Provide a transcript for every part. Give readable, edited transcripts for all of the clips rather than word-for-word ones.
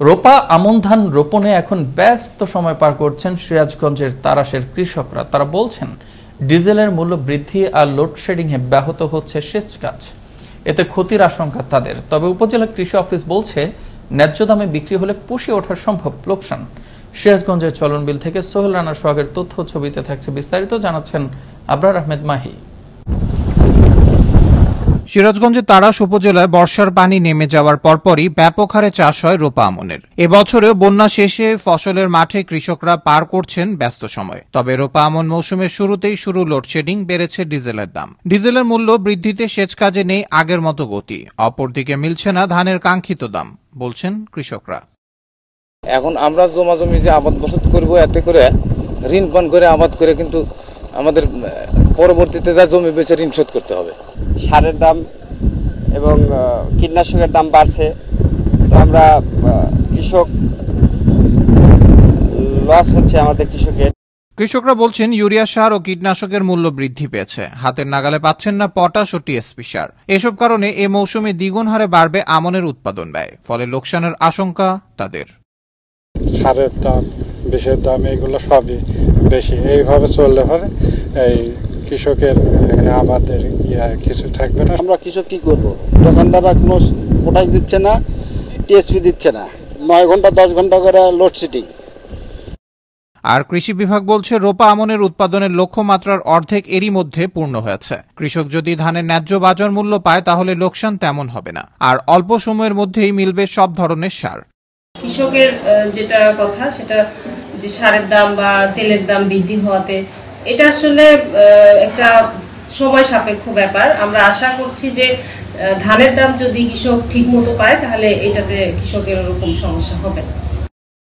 রোপা আমন ধান রোপণে এখন ব্যস্ত সময় পার করছেন সিরাজগঞ্জের তারাশের কৃষকরা। তারা বলছেন ডিজেলের মূল্য বৃদ্ধি আর লোডশেডিংয়ে ব্যাহত হচ্ছে সেচ কাজ, এতে ক্ষতির আশঙ্কা তাদের। তবে উপজেলা কৃষি অফিস বলছে ন্যায্য দামে বিক্রি হলে পুষিয়ে ওঠার সম্ভব লোকসান। সিরাজগঞ্জের চলনবিল থেকে সোহেল রানা সোহাগের তথ্য ছবিতে থাকছে বিস্তারিত, জানাচ্ছেন আবরার আহমেদ মাহি। সিরাজগঞ্জের তারাশ উপজেলায় বর্ষার পানি নেমে যাওয়ার পরপরই ব্যাপক হারে চাষ হয় রোপা আমনের। এবছরেও বন্যা শেষে ফসলের মাঠে কৃষকরা পার করছেন ব্যস্ত সময়। তবে রোপা আমন মৌসুমের শুরুতেই শুরু লোডশেডিং, বেড়েছে ডিজেলের দাম। ডিজেলের মূল্য বৃদ্ধিতে সেচ কাজে নেই আগের মতো গতি, অপরদিকে মিলছে না ধানের কাঙ্ক্ষিত দাম, বলছেন কৃষকরা। এখন আমরা জমি যে আবাদ বসত করবো, এতে করে ঋণ পান করে আবাদ করে কিন্তু আমাদের পরবর্তীতে যা জমি বেচে ঋণ শোধ করতে হবে। সারের দাম এবং কীটনাশকের দাম বাড়ছে, তো আমরা কৃষক লস হচ্ছে আমাদের কৃষকের। কৃষকরা বলছেন ইউরিয়া সার ও কীটনাশকের মূল্য বৃদ্ধি পেয়েছে, হাতের নাগালে পাচ্ছেন না পটাশ ও টিএসপি সার। এসব কারণে এ মৌসুমে দ্বিগুণ হারে বাড়বে আমনের উৎপাদন ব্যয়, ফলে লোকসানের আশঙ্কা তাদের। সারের দাম, বিষের দাম, এগুলো সবই বেশি। এইভাবে চললে পরে এই কৃষকের আমাদের কিছু থাকবে না। আমরা কৃষক কি করব? দোকানদাররা কোনো পটাশ দিচ্ছে না, টিএসপি দিচ্ছে না, 9 ঘন্টা 10 ঘন্টা করে লোডশেডিং। আর কৃষি বিভাগ বলছে রোপা আমনের উৎপাদনের লক্ষ্যমাত্রার অর্ধেক এরই মধ্যে পূর্ণ হয়েছে। কৃষক যদি ধানের ন্যায্য বাজার মূল্য পায় তাহলে লোকসান তেমন হবে না, আর অল্প সময়ের মধ্যেই মিলবে সব ধরনের সার। কৃষকের যেটা কথা, সেটা যে সারের দাম বা তেলের দাম বৃদ্ধি হওয়াতে এটা আসলে একটা সময় সাপেক্ষ ব্যাপার। আমরা আশা করছি যে ধানের দাম যদি কৃষক ঠিক মতো পায় তাহলে এটাতে কৃষকের ওরকম সমস্যা হবে না।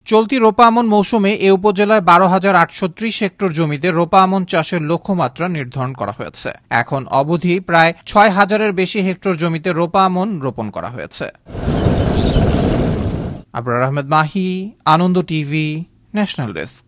চলতি রোপা আমন মৌসুমে এ উপজেলায় 12,830 হেক্টর জমিতে রোপা আমন চাষের লক্ষ্যমাত্রা নির্ধারণ করা হয়েছে। এখন অবধি প্রায় 6,000-এর বেশি হেক্টর জমিতে রোপা আমন রোপণ করা হয়েছে। আবরার আহমেদ মাহি, আনন্দ টিভি, ন্যাশনাল ডেস্ক।